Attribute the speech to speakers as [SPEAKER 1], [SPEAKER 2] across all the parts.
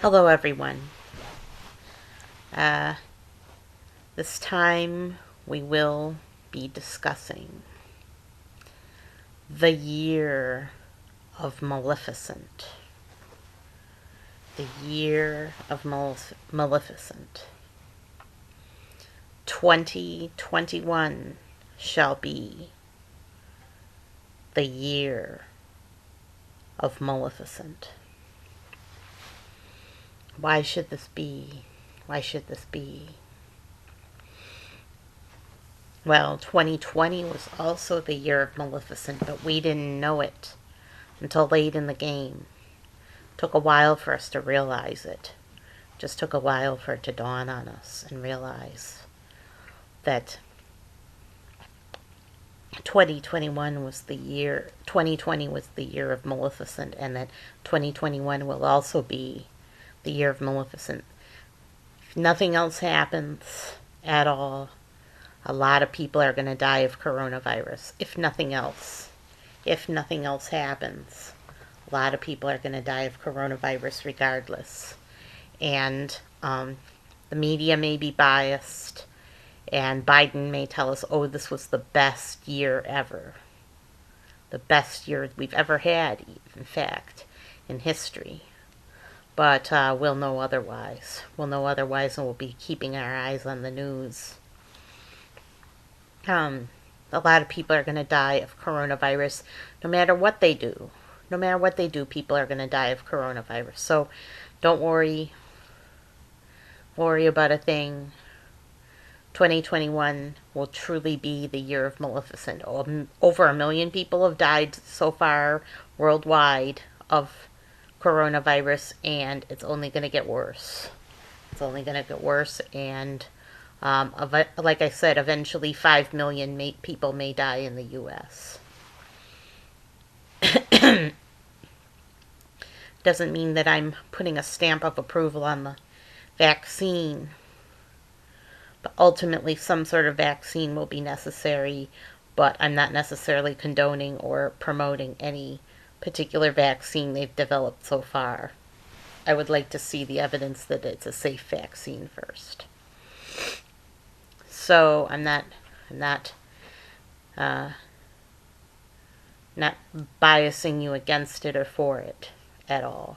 [SPEAKER 1] Hello, everyone. Uh, this time we will be discussing the Year of Maleficent. The Year of Maleficent. 2021 shall be the Year of Maleficent. Why should this be? Why should this be? Well, 2020 was also the year of Maleficent, but we didn't know it until late in the game. It took a while for us to realize it. It just took a while for it to dawn on us and realize that 2020 was the year of Maleficent, and that 2021 will also be the year of Maleficent. If nothing else happens at all, a lot of people are going to die of coronavirus. If nothing else happens, a lot of people are going to die of coronavirus regardless. And the media may be biased, and Biden may tell us, oh, this was the best year ever. The best year we've ever had, in fact, in history. But we'll know otherwise. We'll know otherwise, and we'll be keeping our eyes on the news. A lot of people are going to die of coronavirus no matter what they do. No matter what they do, people are going to die of coronavirus. So don't worry about a thing. 2021 will truly be the year of Maleficent. Over 1 million people have died so far worldwide of coronavirus, and it's only going to get worse. It's only going to get worse, and like I said, eventually 5 million people may die in the U.S. Doesn't mean that I'm putting a stamp of approval on the vaccine. But ultimately, some sort of vaccine will be necessary, but I'm not necessarily condoning or promoting any particular vaccine they've developed so far. I would like to see the evidence that it's a safe vaccine first. So I'm not biasing you against it or for it at all.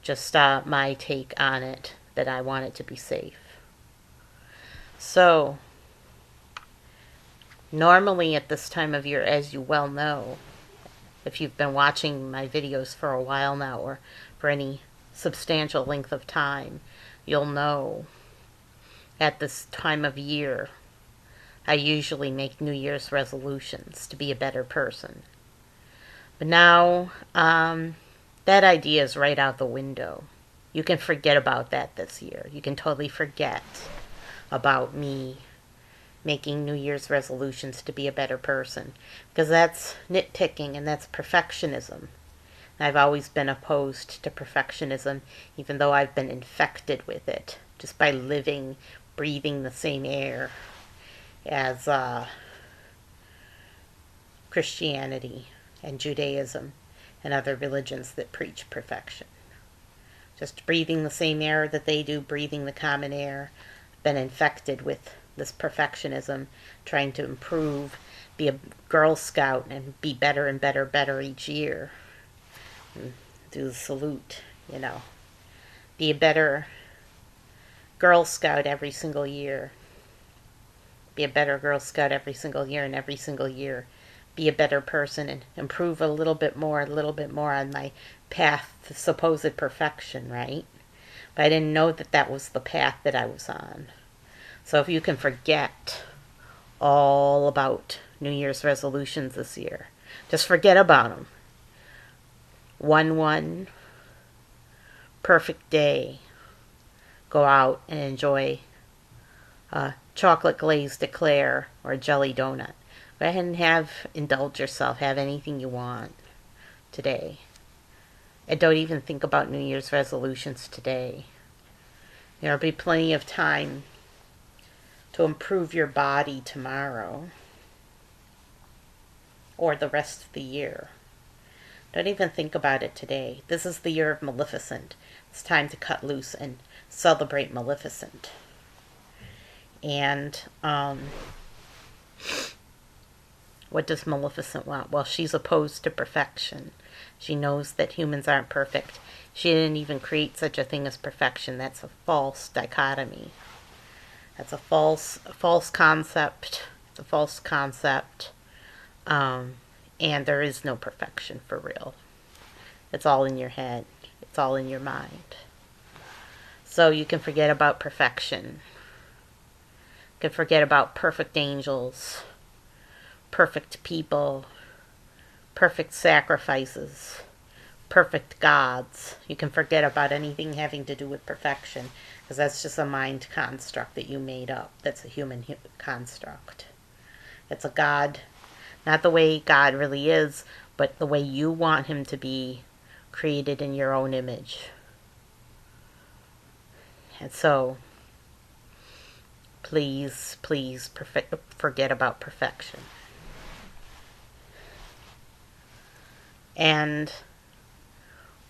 [SPEAKER 1] Just my take on it, that I want it to be safe. So, normally at this time of year, as you well know, if you've been watching my videos for a while now, or for any substantial length of time, you'll know at this time of year, I usually make New Year's resolutions to be a better person. But now, that idea is right out the window. You can forget about that this year. You can totally forget about me making New Year's resolutions to be a better person, because that's nitpicking and that's perfectionism. I've always been opposed to perfectionism, even though I've been infected with it just by breathing the same air as Christianity and Judaism and other religions that preach perfection. Just breathing the same air that they do, breathing the common air. Been infected with this perfectionism, trying to improve, be a Girl Scout and be better and better each year. And do the salute, Be a better Girl Scout every single year. Be a better Girl Scout every single year, and every single year be a better person and improve a little bit more on my path to supposed perfection, right? But I didn't know that that was the path that I was on. So if you can forget all about New Year's resolutions this year, just forget about them. 1/1, perfect day. Go out and enjoy a chocolate glazed eclair or a jelly donut. Go ahead and indulge yourself. Have anything you want today. And don't even think about New Year's resolutions today. There'll be plenty of time to improve your body tomorrow or the rest of the year. Don't even think about it today. This is the year of Maleficent. It's time to cut loose and celebrate Maleficent. And what does Maleficent want? Well, she's opposed to perfection. She knows that humans aren't perfect. She didn't even create such a thing as perfection. That's a false dichotomy. That's a false concept. It's a false concept. And there is no perfection for real. It's all in your head. It's all in your mind. So you can forget about perfection. You can forget about perfect angels, perfect people, perfect sacrifices, perfect gods. You can forget about anything having to do with perfection, because that's just a mind construct that you made up. That's a human construct. It's a God, not the way God really is, but the way you want him to be, created in your own image. And so, please, please forget about perfection. And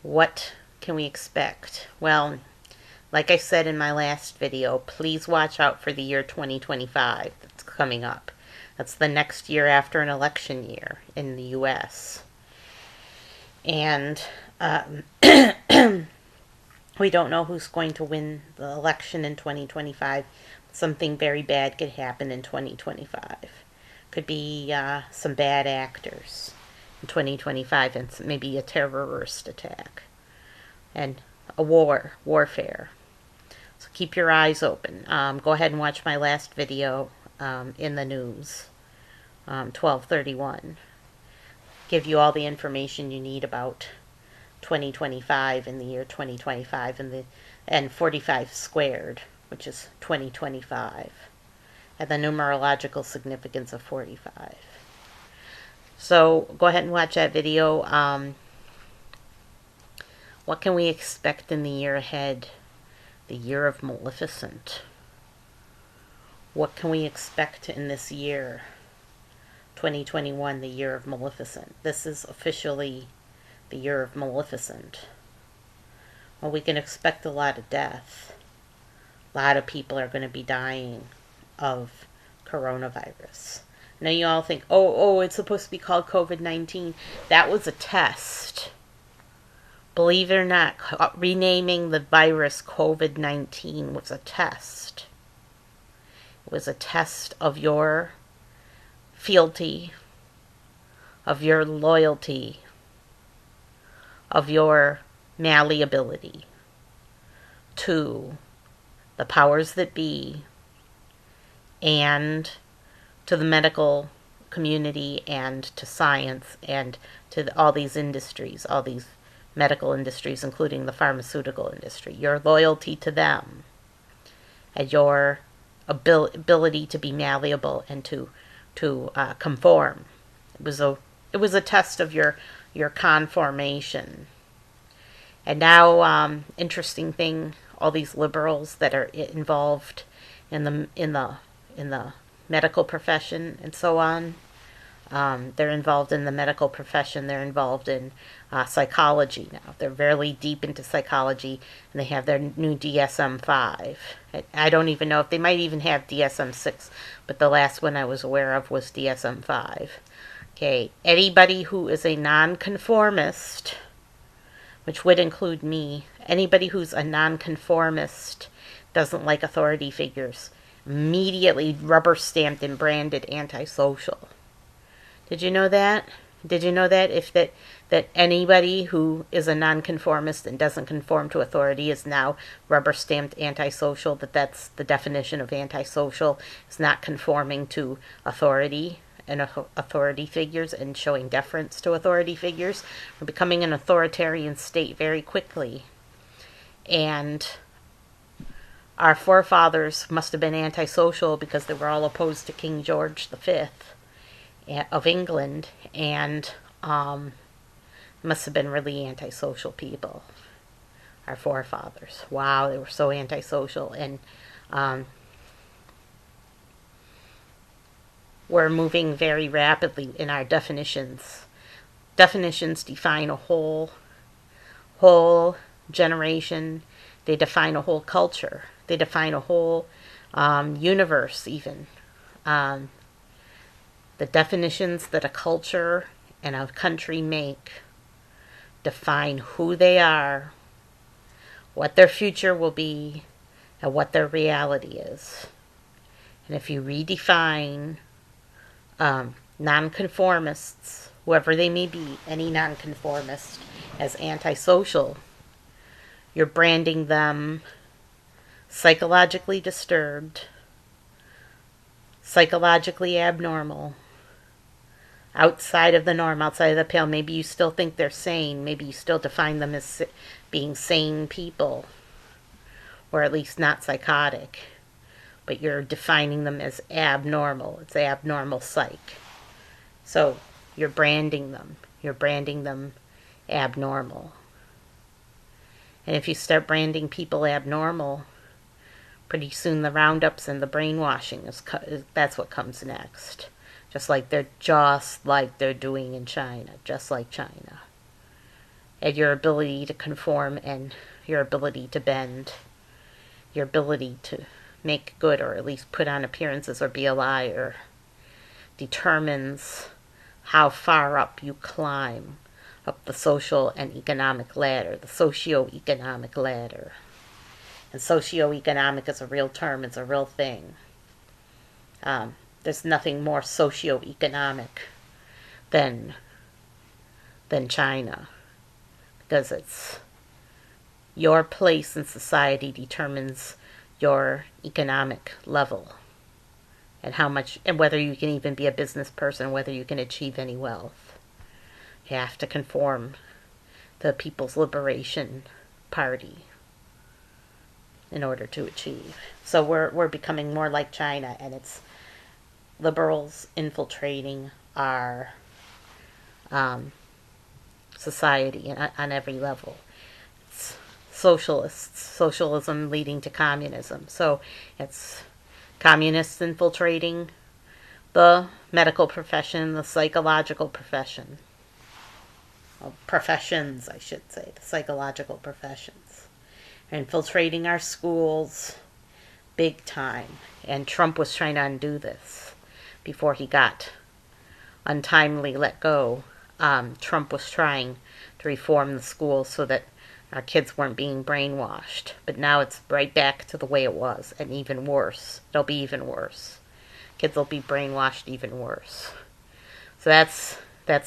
[SPEAKER 1] what can we expect? Well, like I said in my last video, please watch out for the year 2025 that's coming up. That's the next year after an election year in the U.S. And we don't know who's going to win the election in 2025. Something very bad could happen in 2025. Could be some bad actors in 2025, and maybe a terrorist attack and a warfare. So keep your eyes open. Go ahead and watch my last video in the news, 1231. Give you all the information you need about 2025 in the year 2025 and 45 squared, which is 2025, and the numerological significance of 45. So go ahead and watch that video. What can we expect in the year ahead? The year of Maleficent. What can we expect in this year? 2021, the year of Maleficent. This is officially the year of Maleficent. Well, we can expect a lot of death. A lot of people are going to be dying of coronavirus. Now you all think, oh, it's supposed to be called COVID-19. That was a test. Believe it or not, renaming the virus COVID-19 was a test. It was a test of your fealty, of your loyalty, of your malleability to the powers that be and to the medical community and to science and to all these industries, all these medical industries, including the pharmaceutical industry. Your loyalty to them and your ability to be malleable and to conform. It was a test of your conformation. And now, interesting thing, all these liberals that are involved in the medical profession and so on. They're involved in the medical profession. They're involved in psychology now. They're very deep into psychology, and they have their new DSM-5. I don't even know if they might even have DSM-6, but the last one I was aware of was DSM-5. Okay, anybody who is a nonconformist, which would include me, anybody who's a nonconformist, doesn't like authority figures, immediately rubber stamped and branded antisocial. Did you know that? Did you know that that anybody who is a nonconformist and doesn't conform to authority is now rubber stamped antisocial? That's the definition of antisocial, is not conforming to authority and authority figures and showing deference to authority figures. We're becoming an authoritarian state very quickly. And our forefathers must have been antisocial because they were all opposed to King George V of England, and must have been really antisocial people, our forefathers. Wow, they were so antisocial. And we're moving very rapidly in our definitions definitions define a whole generation. They define a whole culture. They define a whole universe, even. Um, the definitions that a culture and a country make define who they are, what their future will be, and what their reality is. And if you redefine nonconformists, whoever they may be, any nonconformist, as antisocial, you're branding them psychologically disturbed, psychologically abnormal, outside of the norm, outside of the pale. Maybe you still think they're sane. Maybe you still define them as being sane people, or at least not psychotic. But you're defining them as abnormal. It's abnormal psych. So you're branding them. You're branding them abnormal. And if you start branding people abnormal, pretty soon the roundups and the brainwashing that's what comes next. Just like they're doing in China, just like China. And your ability to conform and your ability to bend, your ability to make good or at least put on appearances or be a liar determines how far up you climb up the social and economic ladder, the socio-economic ladder. And socio-economic is a real term, it's a real thing. There's nothing more socio-economic than China, because it's your place in society determines your economic level and how much, and whether you can even be a business person, whether you can achieve any wealth. You have to conform to the People's Liberation Party in order to achieve. So we're becoming more like China, and it's liberals infiltrating our society on every level. It's socialism leading to communism. So it's communists infiltrating the medical profession, the psychological profession. Well, professions, I should say, the psychological professions. They're infiltrating our schools big time. And Trump was trying to undo this before he got untimely let go. Trump was trying to reform the schools so that our kids weren't being brainwashed. But now it's right back to the way it was, and even worse. It'll be even worse. Kids will be brainwashed even worse. So that's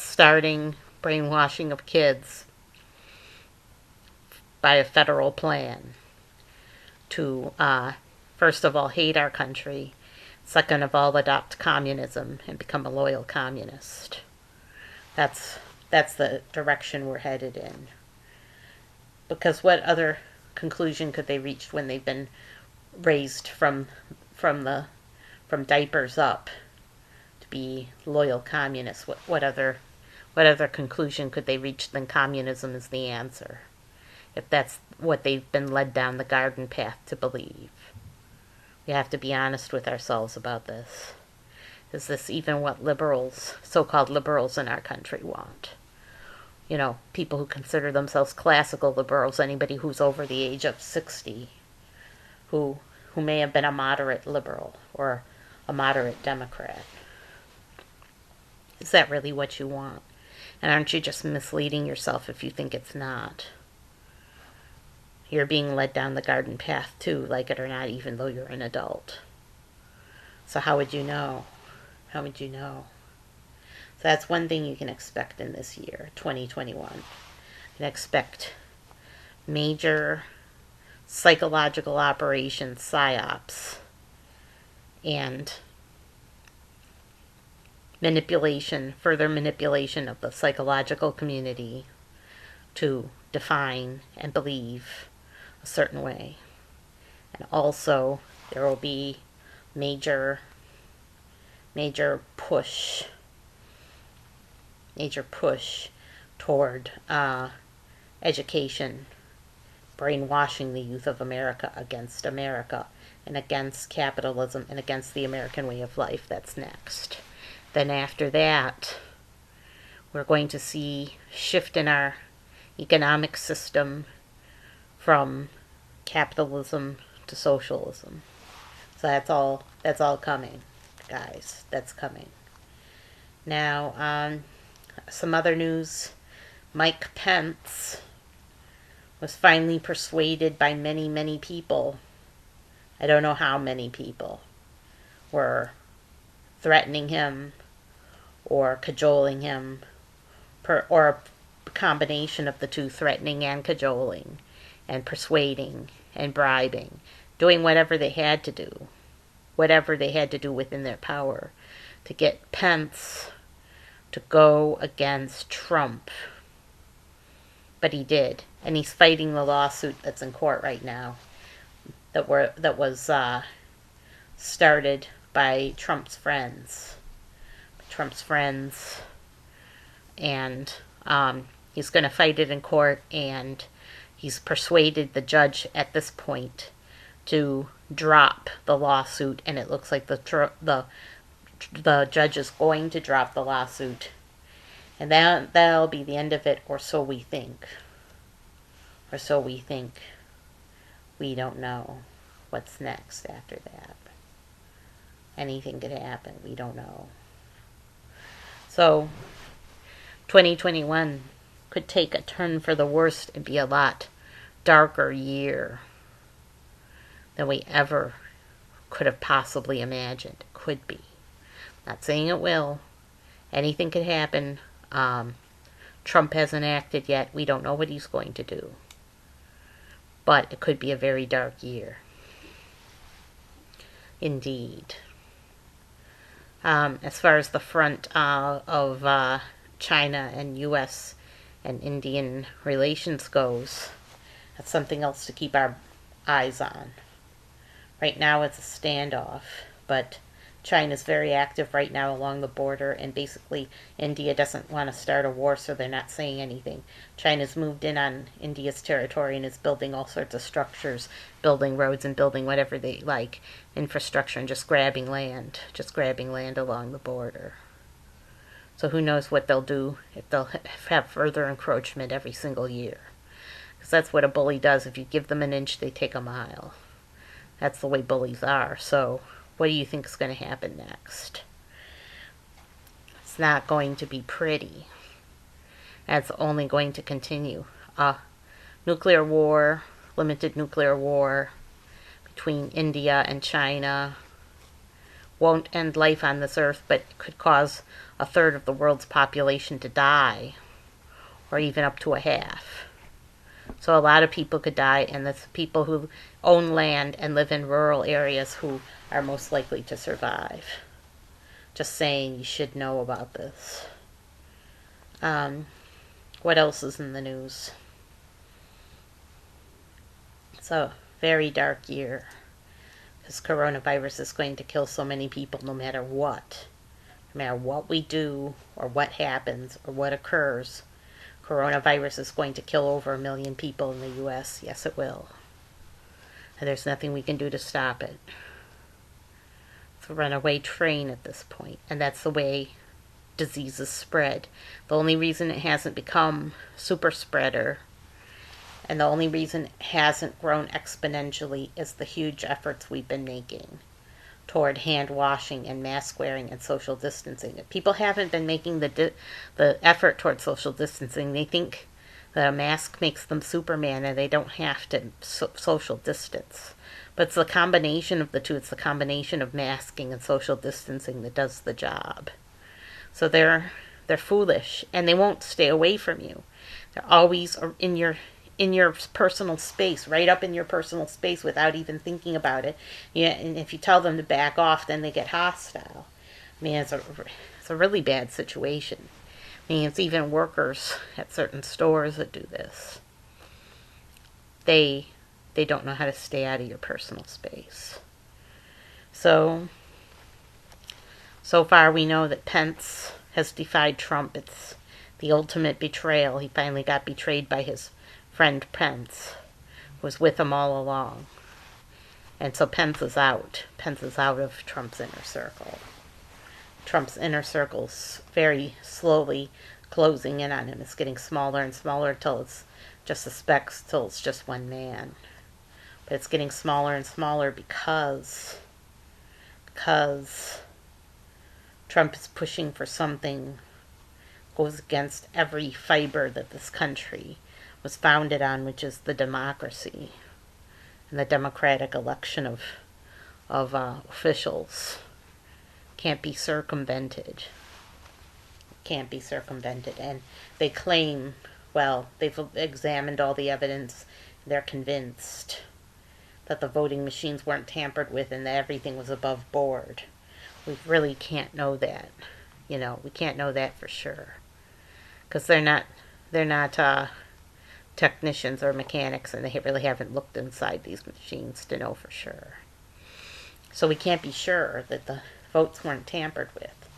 [SPEAKER 1] starting brainwashing of kids by a federal plan to, first of all, hate our country. Second of all, adopt communism and become a loyal communist. That's the direction we're headed in. Because what other conclusion could they reach when they've been raised from diapers up to be loyal communists? What other conclusion could they reach than communism is the answer? If that's what they've been led down the garden path to believe. We have to be honest with ourselves about this. Is this even what liberals, so-called liberals in our country want? You know, people who consider themselves classical liberals, anybody who's over the age of 60, who may have been a moderate liberal or a moderate Democrat. Is that really what you want? And aren't you just misleading yourself if you think it's not? You're being led down the garden path too, like it or not, even though you're an adult. So how would you know? How would you know? So that's one thing you can expect in this year, 2021. You can expect major psychological operations, psyops, and manipulation, further manipulation of the psychological community to define and believe a certain way. And also, there will be major push toward education, brainwashing the youth of America and against capitalism and against the American way of life. That's next. Then after that, We're going to see shift in our economic system from capitalism to socialism. So that's all coming, guys. That's coming. Now, some other news. Mike Pence was finally persuaded by many, many people. I don't know how many people were threatening him or cajoling him, or a combination of the two, threatening and cajoling and persuading and bribing, doing whatever they had to do within their power to get Pence to go against Trump. But he did, and he's fighting the lawsuit that's in court right now that was started by Trump's friends. And he's going to fight it in court, and he's persuaded the judge at this point to drop the lawsuit, and it looks like the judge is going to drop the lawsuit, and that'll be the end of it, or so we think. We don't know what's next after that. Anything could happen. We don't know. So 2021 could take a turn for the worst and be a lot darker year than we ever could have possibly imagined. It could be. Not saying it will. Anything could happen. Trump hasn't acted yet. We don't know what he's going to do. But it could be a very dark year. Indeed. As far as the front of China and U.S. and Indian relations goes, that's something else to keep our eyes on. Right now it's a standoff, but China's very active right now along the border, and basically India doesn't want to start a war, so they're not saying anything. China's moved in on India's territory and is building all sorts of structures, building roads and building whatever they like, infrastructure, and just grabbing land along the border. So who knows what they'll do, if they'll have further encroachment every single year. Because that's what a bully does. If you give them an inch, they take a mile. That's the way bullies are. So what do you think is going to happen next? It's not going to be pretty. That's only going to continue. Nuclear war, limited nuclear war between India and China won't end life on this earth, but could cause a third of the world's population to die, or even up to a half. So a lot of people could die, and the people who own land and live in rural areas who are most likely to survive. Just saying, you should know about this. What else is in the news? It's a very dark year, because coronavirus is going to kill so many people no matter what. No matter what we do, or what happens, or what occurs, coronavirus is going to kill over 1 million people in the U.S. Yes, it will. And there's nothing we can do to stop it. It's a runaway train at this point, and that's the way diseases spread. The only reason it hasn't become super spreader, and the only reason it hasn't grown exponentially, is the huge efforts we've been making toward hand washing and mask wearing and social distancing. If people haven't been making the effort toward social distancing, they think that a mask makes them Superman and they don't have to social distance. But it's the combination of the two. It's the combination of masking and social distancing that does the job. So they're foolish, and they won't stay away from you. They're always in your personal space, right up in your personal space, without even thinking about it. Yeah, and if you tell them to back off, then they get hostile. I mean, it's a really bad situation. I mean, it's even workers at certain stores that do this. They don't know how to stay out of your personal space. So far we know that Pence has defied Trump. It's the ultimate betrayal. He finally got betrayed by his friend Pence, who was with him all along. And so Pence is out. Pence is out of Trump's inner circle. Trump's inner circle's very slowly closing in on him. It's getting smaller and smaller till it's just the specks, till it's just one man. But it's getting smaller and smaller because Trump is pushing for something goes against every fiber that this country was founded on, which is the democracy and the democratic election of officials. Can't be circumvented. Can't be circumvented. And they claim, well, they've examined all the evidence. They're convinced that the voting machines weren't tampered with and that everything was above board. We really can't know that. We can't know that for sure. Because they're not technicians or mechanics, and they really haven't looked inside these machines to know for sure. So we can't be sure that the votes weren't tampered with.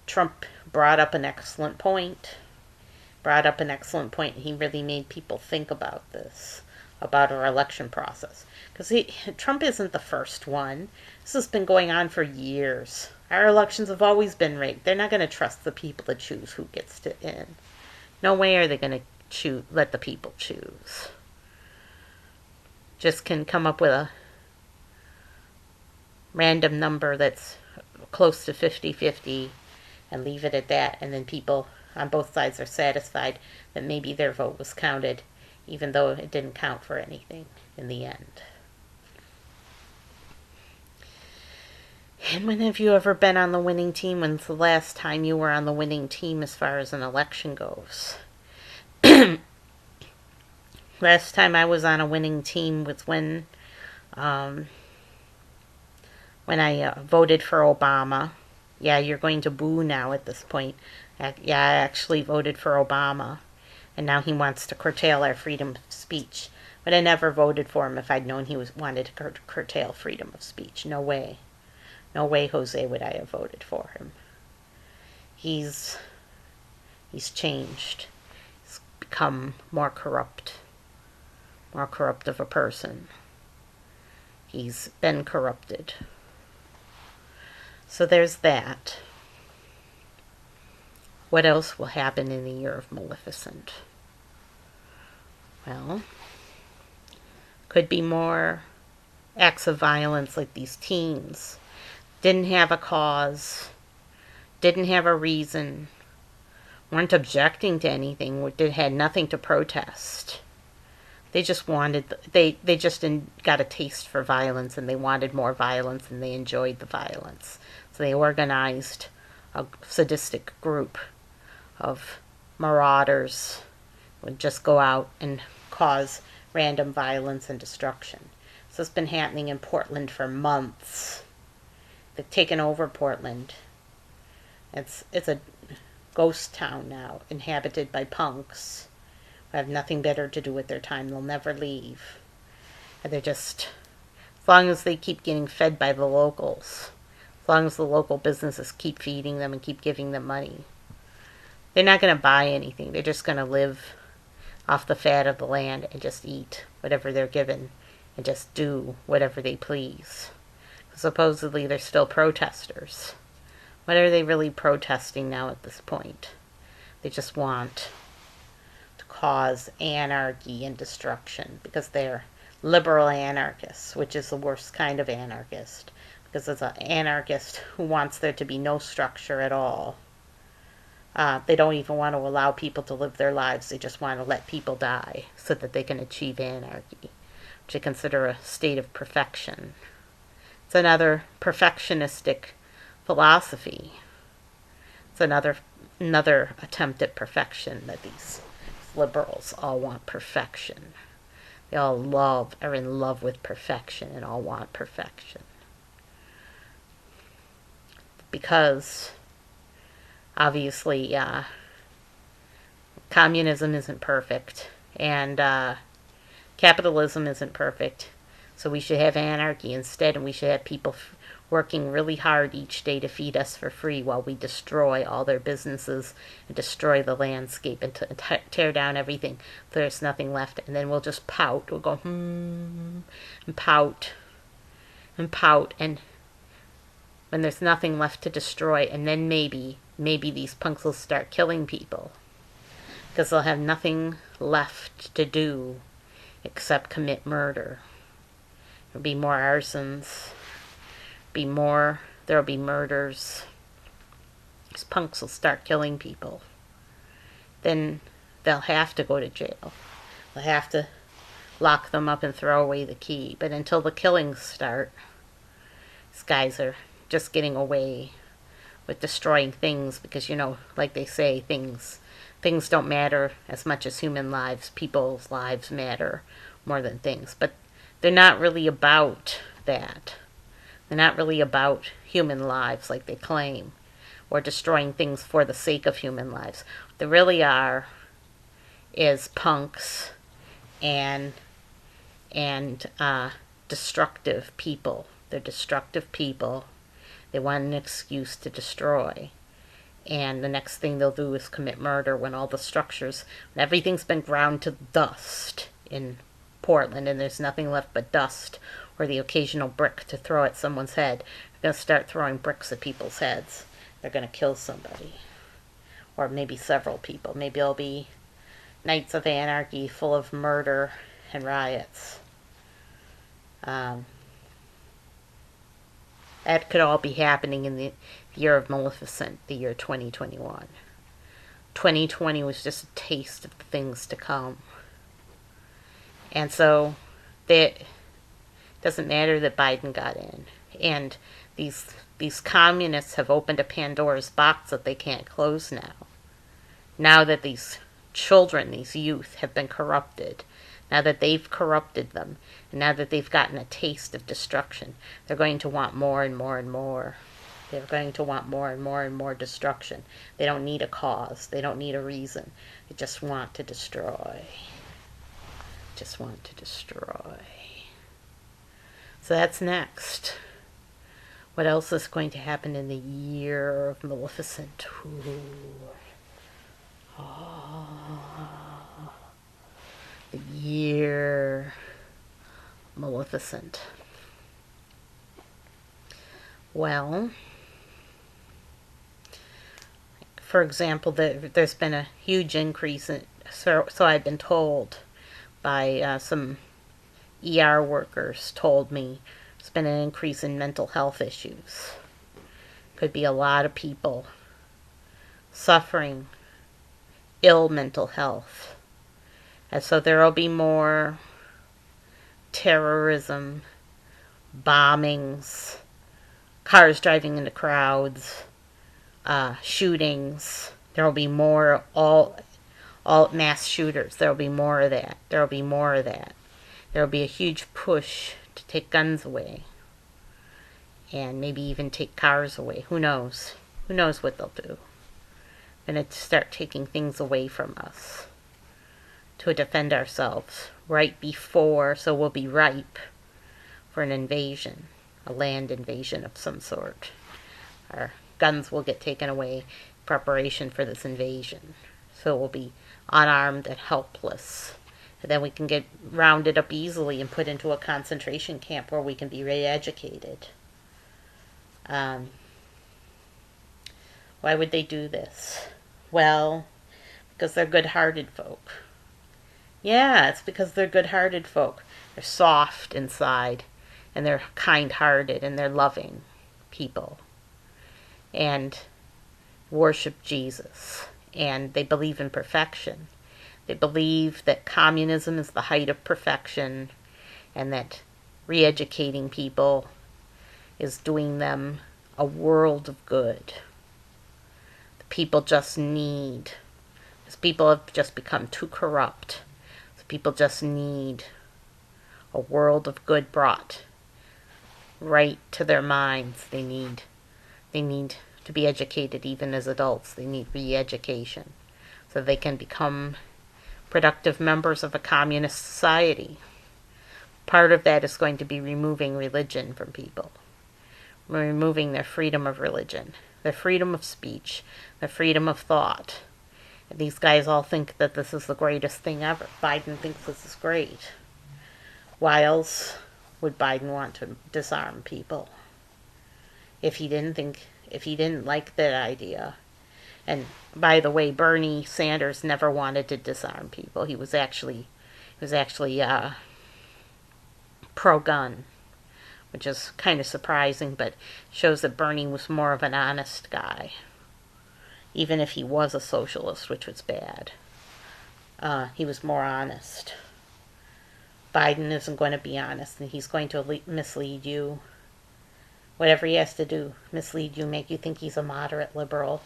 [SPEAKER 1] Trump brought up an excellent point. He really made people think about this, about our election process. Because Trump isn't the first one. This has been going on for years. Our elections have always been rigged. They're not going to trust the people to choose who gets in. No way are they going to let the people choose. Just can come up with a random number that's close to 50-50 and leave it at that, and then people on both sides are satisfied that maybe their vote was counted, even though it didn't count for anything in the end. And when have you ever been on the winning team? When's the last time you were on the winning team as far as an election goes? Last time I was on a winning team was when I voted for Obama. Yeah, you're going to boo now at this point. Yeah, I actually voted for Obama. And now he wants to curtail our freedom of speech. But I never voted for him if I'd known he wanted to curtail freedom of speech. No way. No way, Jose, would I have voted for him. He's changed. He's become more corrupt of a person. He's been corrupted. So there's that. What else will happen in the Year of Maleficent? Well, could be more acts of violence like these teens. Didn't have a cause, didn't have a reason, weren't objecting to anything, had nothing to protest. They just got a taste for violence, and they wanted more violence, and they enjoyed the violence. So they organized a sadistic group of marauders would just go out and cause random violence and destruction. So it's been happening in Portland for months. They've taken over Portland. It's a ghost town now, inhabited by punks who have nothing better to do with their time. They'll never leave. And they're just, as long as they keep getting fed by the locals, as long as the local businesses keep feeding them and keep giving them money, they're not going to buy anything. They're just going to live off the fat of the land and just eat whatever they're given and just do whatever they please. Supposedly they're still protesters. What are they really protesting now at this point? They just want to cause anarchy and destruction because they're liberal anarchists, which is the worst kind of anarchist, because it's an anarchist who wants there to be no structure at all. They don't even want to allow people to live their lives. They just want to let people die so that they can achieve anarchy, which they consider a state of perfection. It's another perfectionistic philosophy. It's another attempt at perfection, that these liberals all want perfection. They all are in love with perfection and all want perfection. Because obviously communism isn't perfect and capitalism isn't perfect. So we should have anarchy instead, and we should have people working really hard each day to feed us for free while we destroy all their businesses and destroy the landscape and tear down everything so there's nothing left. And then we'll just pout. We'll go, and pout. And pout. And when there's nothing left to destroy, and then maybe these punks will start killing people. because they'll have nothing left to do except commit murder. There'll be more arsons, there'll be murders. These punks will start killing people. Then they'll have to go to jail. They'll have to lock them up and throw away the key. But until the killings start, these guys are just getting away with destroying things because, like they say, things don't matter as much as human lives. People's lives matter more than things. But they're not really about that. They're not really about human lives like they claim, or destroying things for the sake of human lives. What they really are is punks and destructive people. They're destructive people. They want an excuse to destroy. And the next thing they'll do is commit murder when everything's been ground to dust in Portland and there's nothing left but dust or the occasional brick to throw at someone's head. They're going to start throwing bricks at people's heads. They're going to kill somebody. Or maybe several people. Maybe it'll be nights of anarchy full of murder and riots. That could all be happening in the Year of Maleficent, the year 2021. 2020 was just a taste of the things to come. And so it doesn't matter that Biden got in. And these communists have opened a Pandora's box that they can't close now. Now that these children, these youth, have been corrupted, now that they've corrupted them, and now that they've gotten a taste of destruction, they're going to want more and more and more. They're going to want more and more and more destruction. They don't need a cause. They don't need a reason. They just want to destroy. Just want to destroy. So that's next. What else is going to happen in the Year of Maleficent? Ooh. Oh. The Year Maleficent. Well, for example, there's been a huge increase so I've been told by some ER workers told me there's been an increase in mental health issues. Could be a lot of people suffering ill mental health. And so there will be more terrorism, bombings, cars driving into crowds, shootings. There will be more all mass shooters. There will be more of that. There will be more of that. There will be a huge push to take guns away. And maybe even take cars away. Who knows? Who knows what they'll do? They're going to start taking things away from us to defend ourselves right before, so we'll be ripe for an invasion, a land invasion of some sort. Our guns will get taken away in preparation for this invasion. So we'll be unarmed and helpless. And then we can get rounded up easily and put into a concentration camp where we can be re-educated. Why would they do this? Well, because they're good-hearted folk. Yeah, it's because they're good-hearted folk. They're soft inside, and they're kind-hearted, and they're loving people. And worship Jesus. And they believe in perfection. They believe that communism is the height of perfection, and that re-educating people is doing them a world of good. The people just need, because people have just become too corrupt. So people just need a world of good brought right to their minds. They need to be educated even as adults. They need re-education so they can become productive members of a communist society. Part of that is going to be removing religion from people. Removing their freedom of religion, their freedom of speech, their freedom of thought. And these guys all think that this is the greatest thing ever. Biden thinks this is great. Why else would Biden want to disarm people? If he didn't like that idea, And by the way, Bernie Sanders never wanted to disarm people. He was actually pro-gun, which is kind of surprising, but shows that Bernie was more of an honest guy, even if he was a socialist, which was bad. He was more honest. Biden isn't going to be honest, and he's going to mislead you. Whatever he has to do, mislead you, make you think he's a moderate liberal.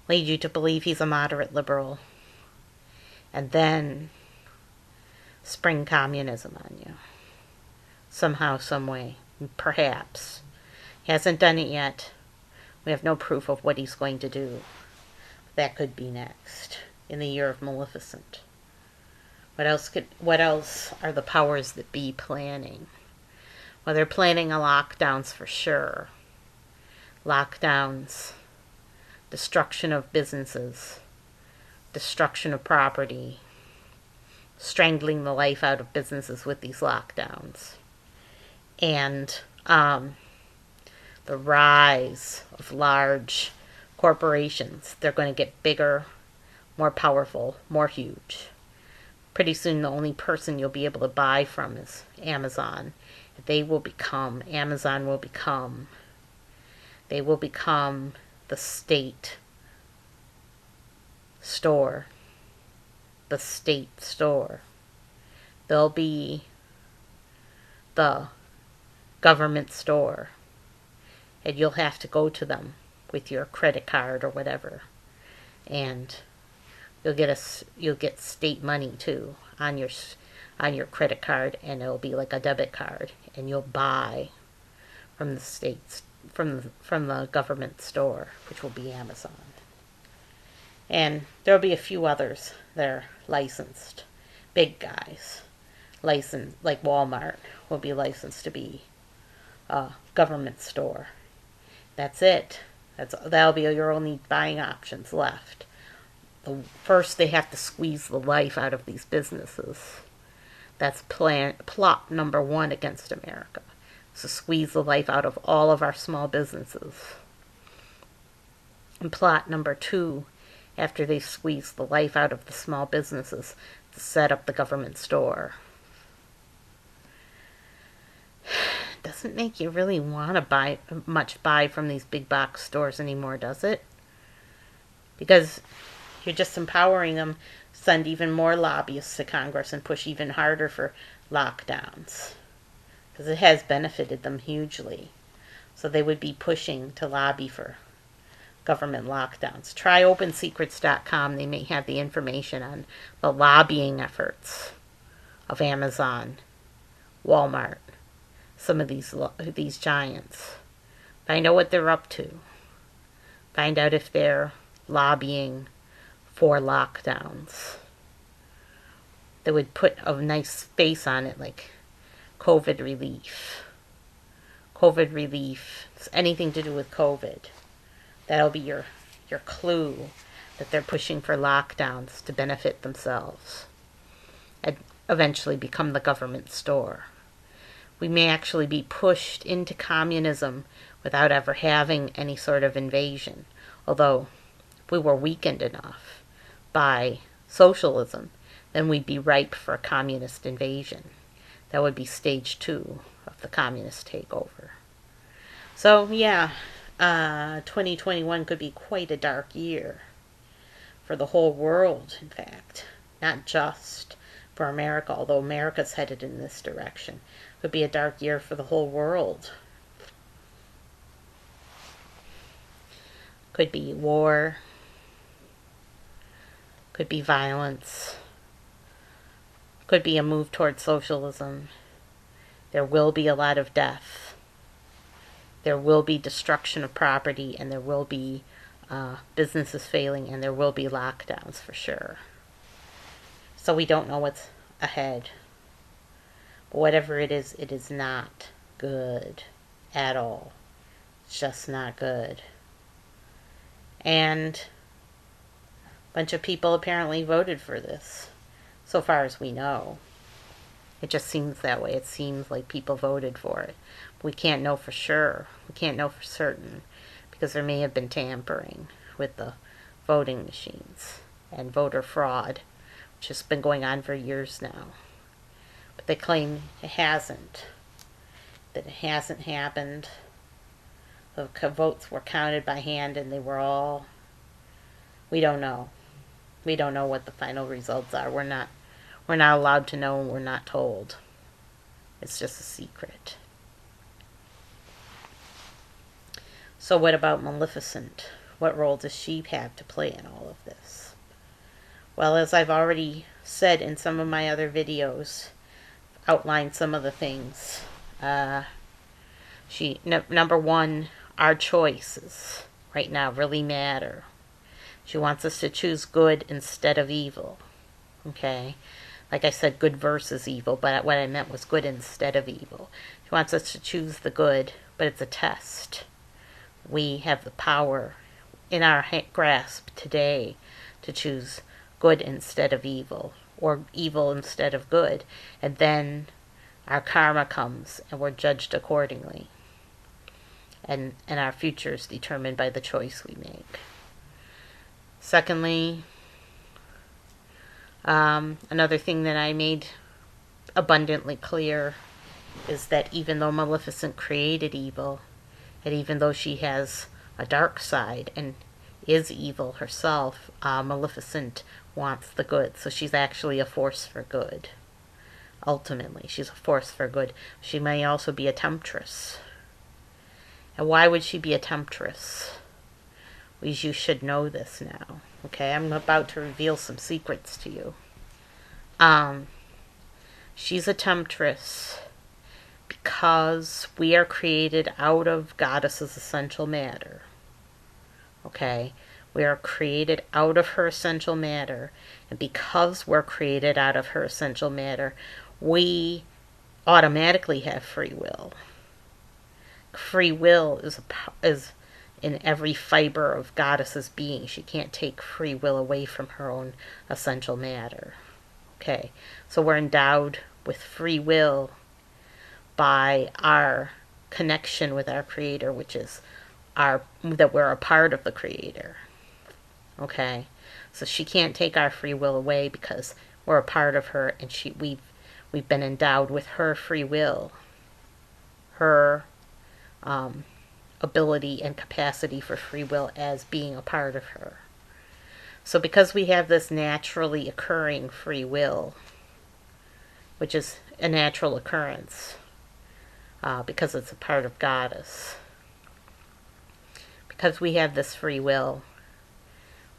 [SPEAKER 1] Lead you to believe he's a moderate liberal. And then spring communism on you. Somehow, some way. Perhaps. He hasn't done it yet. We have no proof of what he's going to do. That could be next. In the Year of Maleficent. What else are the powers that be planning? Well, they're planning a lockdowns for sure. Lockdowns. Destruction of businesses. Destruction of property. Strangling the life out of businesses with these lockdowns. And the rise of large corporations. They're going to get bigger, more powerful, more huge. Pretty soon the only person you'll be able to buy from is Amazon. Amazon will become the state store. The state store. They'll be the government store. And you'll have to go to them with your credit card or whatever. And you'll get state money too on your credit card, and it'll be like a debit card, and you'll buy from the states from the government store, which will be Amazon. And there'll be a few others that are licensed, big guys, licensed, like Walmart will be licensed to be a government store. That's it. That'll be your only buying options left. First, they have to squeeze the life out of these businesses. That's plot number 1 against America. So squeeze the life out of all of our small businesses. And plot number 2, after they squeeze the life out of the small businesses, to set up the government store. Doesn't make you really want to buy from these big box stores anymore, does it? Because you're just empowering them, send even more lobbyists to Congress and push even harder for lockdowns. Because it has benefited them hugely. So they would be pushing to lobby for government lockdowns. Try OpenSecrets.com. They may have the information on the lobbying efforts of Amazon, Walmart, some of these giants. Find out what they're up to. Find out if they're lobbying for lockdowns. They would put a nice face on it, like COVID relief. COVID relief. It's anything to do with COVID. That'll be your clue that they're pushing for lockdowns to benefit themselves and eventually become the government store. We may actually be pushed into communism without ever having any sort of invasion. Although, if we were weakened enough by socialism, then we'd be ripe for a communist invasion. That would be stage 2 of the communist takeover. So, yeah, 2021 could be quite a dark year for the whole world, in fact. Not just for America, although America's headed in this direction. It could be a dark year for the whole world. Could be war. Could be violence. Could be a move towards socialism. There will be a lot of death. There will be destruction of property, and there will be businesses failing, and there will be lockdowns for sure. So we don't know what's ahead. But whatever it is not good at all. It's just not good. And a bunch of people apparently voted for this, so far as we know. It just seems that way. It seems like people voted for it. We can't know for sure. We can't know for certain because there may have been tampering with the voting machines and voter fraud, which has been going on for years now. But they claim it hasn't, that it hasn't happened. The votes were counted by hand and they were all, we don't know. We don't know what the final results are. We're not allowed to know, and we're not told. It's just a secret. So what about Maleficent? What role does she have to play in all of this? Well, as I've already said in some of my other videos, outlined some of the things. Number one, our choices right now really matter. She wants us to choose good instead of evil. Okay? Like I said, good versus evil, but what I meant was good instead of evil. She wants us to choose the good, but it's a test. We have the power in our grasp today to choose good instead of evil, or evil instead of good, and then our karma comes and we're judged accordingly. And our future is determined by the choice we make. Secondly, another thing that I made abundantly clear is that even though Maleficent created evil, and even though she has a dark side and is evil herself, Maleficent wants the good. So she's actually a force for good. Ultimately, she's a force for good. She may also be a temptress. And why would she be a temptress? Well, you should know this now. Okay, I'm about to reveal some secrets to you. She's a temptress because we are created out of Goddess's essential matter. Okay? We are created out of her essential matter. And because we're created out of her essential matter, we automatically have free will. Free will is in every fiber of Goddess's being. She can't take free will away from her own essential matter. Okay? So we're endowed with free will by our connection with our Creator, which is that we're a part of the Creator. Okay? So she can't take our free will away because we're a part of her, and we've been endowed with her free will, her ability and capacity for free will as being a part of her. So because we have this naturally occurring free will, which is a natural occurrence, because it's a part of Goddess, because we have this free will,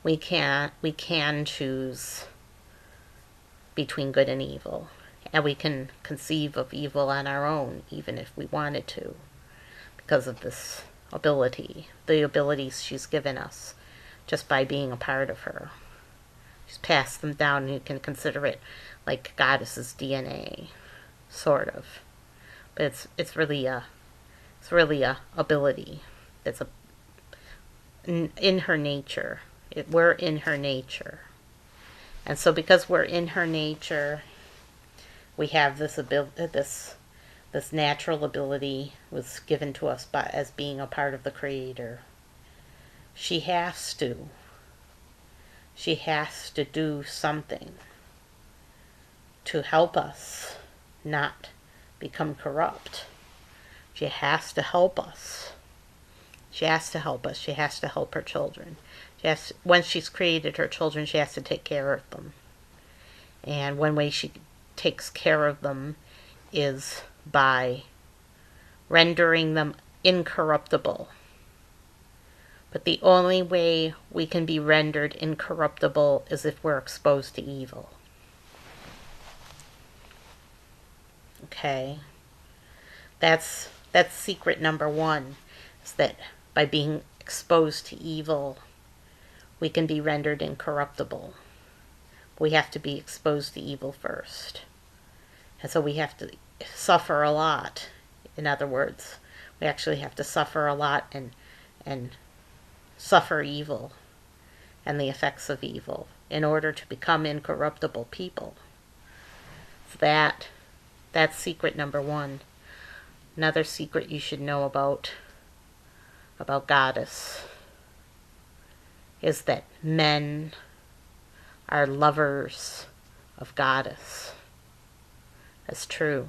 [SPEAKER 1] we can choose between good and evil, and we can conceive of evil on our own, even if we wanted to, because of this ability, the abilities she's given us, just by being a part of her. She's passed them down, and you can consider it like Goddess's DNA, sort of. But it's really a ability. It's in her nature. We're in her nature. And so because we're in her nature, we have this this natural ability was given to us as being a part of the Creator. She has to do something to help us not become corrupt. She has to help us. She has to help us. She has to help her children. Once she's created her children, she has to take care of them. And one way she takes care of them is by rendering them incorruptible. But the only way we can be rendered incorruptible is if we're exposed to evil. Okay? That's secret number one, is that by being exposed to evil, we can be rendered incorruptible. We have to be exposed to evil first. And so we have to suffer a lot. In other words, we actually have to suffer a lot and suffer evil and the effects of evil in order to become incorruptible people. That's secret number one. Another secret you should know about about goddess is that men are lovers of goddess. That's true.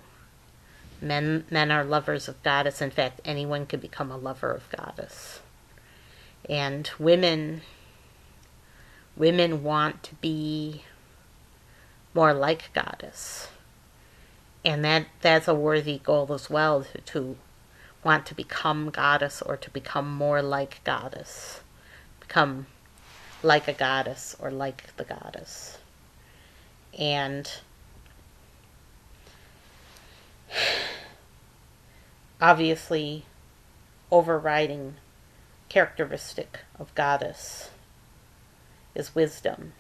[SPEAKER 1] Men are lovers of goddess. In fact, anyone can become a lover of goddess. And women want to be more like goddess. And that's a worthy goal as well, to want to become goddess or to become more like goddess. Become like a goddess or like the goddess. And obviously, overriding characteristic of goddess is wisdom.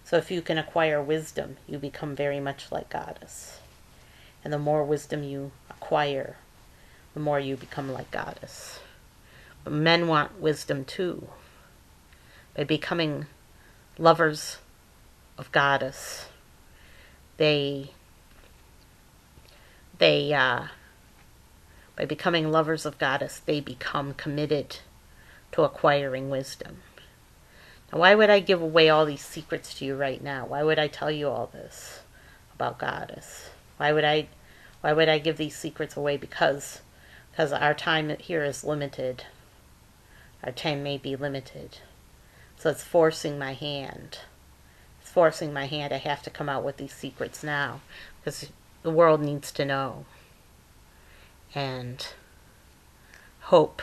[SPEAKER 1] So if you can acquire wisdom, you become very much like goddess. And the more wisdom you acquire, the more you become like goddess. But men want wisdom too. By becoming lovers of goddess, by becoming lovers of goddess, they become committed to acquiring wisdom. Now, why would I give away all these secrets to you right now? Why would I tell you all this about goddess? Why would I give these secrets away? Because our time here is limited. Our time may be limited. So it's forcing my hand. It's forcing my hand. I have to come out with these secrets now, because the world needs to know. And hope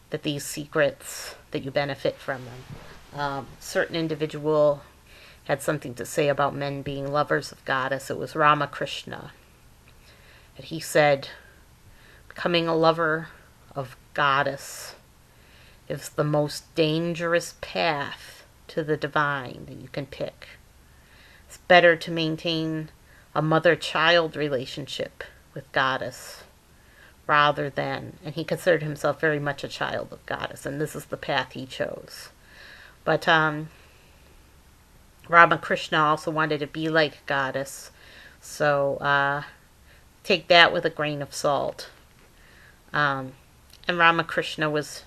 [SPEAKER 1] that these secrets, that you benefit from them. Certain individual had something to say about men being lovers of goddess. It was Ramakrishna. And he said, becoming a lover of goddess is the most dangerous path to the divine that you can pick. It's better to maintain a mother-child relationship with goddess rather than, and he considered himself very much a child of goddess, and this is the path he chose. But Ramakrishna also wanted to be like goddess, so take that with a grain of salt. And Ramakrishna was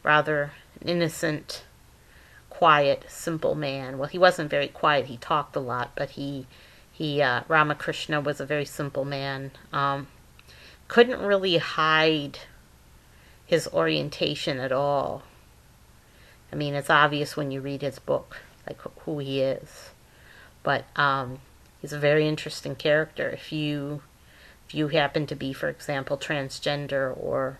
[SPEAKER 1] rather an innocent, quiet, simple man. Well, he wasn't very quiet. He talked a lot, but Ramakrishna was a very simple man. Couldn't really hide his orientation at all. I mean, it's obvious when you read his book, like who he is. But he's a very interesting character. If you happen to be, for example, transgender or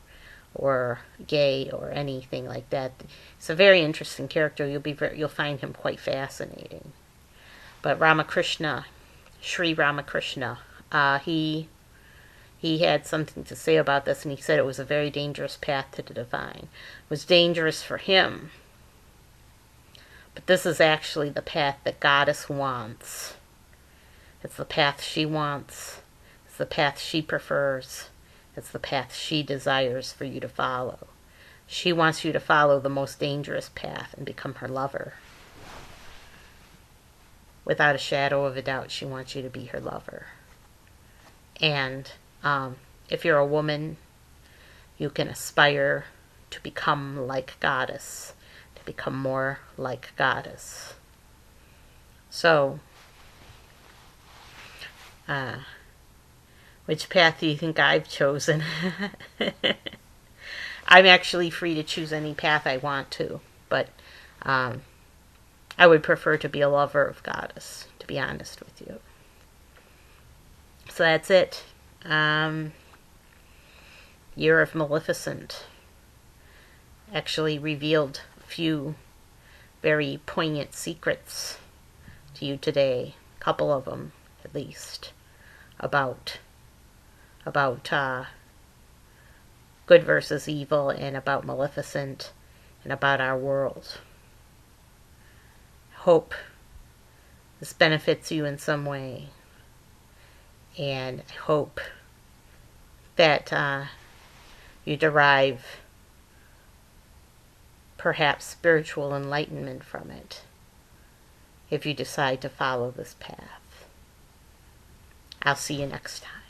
[SPEAKER 1] gay or anything like that, it's a very interesting character. You'll find him quite fascinating. But Ramakrishna, Sri Ramakrishna, he had something to say about this, and he said it was a very dangerous path to the divine. It was dangerous for him, but this is actually the path that goddess wants. It's the path she wants. It's the path she prefers. It's the path she desires for you to follow. She wants you to follow the most dangerous path and become her lover. Without a shadow of a doubt, she wants you to be her lover. And if you're a woman, you can aspire to become like goddess, to become more like goddess. So, which path do you think I've chosen? I'm actually free to choose any path I want to, but I would prefer to be a lover of goddess, to be honest with you. So that's it. Year of Maleficent actually revealed a few very poignant secrets to you today, a couple of them at least, about good versus evil, and about Maleficent, and about our world. Hope this benefits you in some way, and I hope that you derive perhaps spiritual enlightenment from it if you decide to follow this path. I'll see you next time.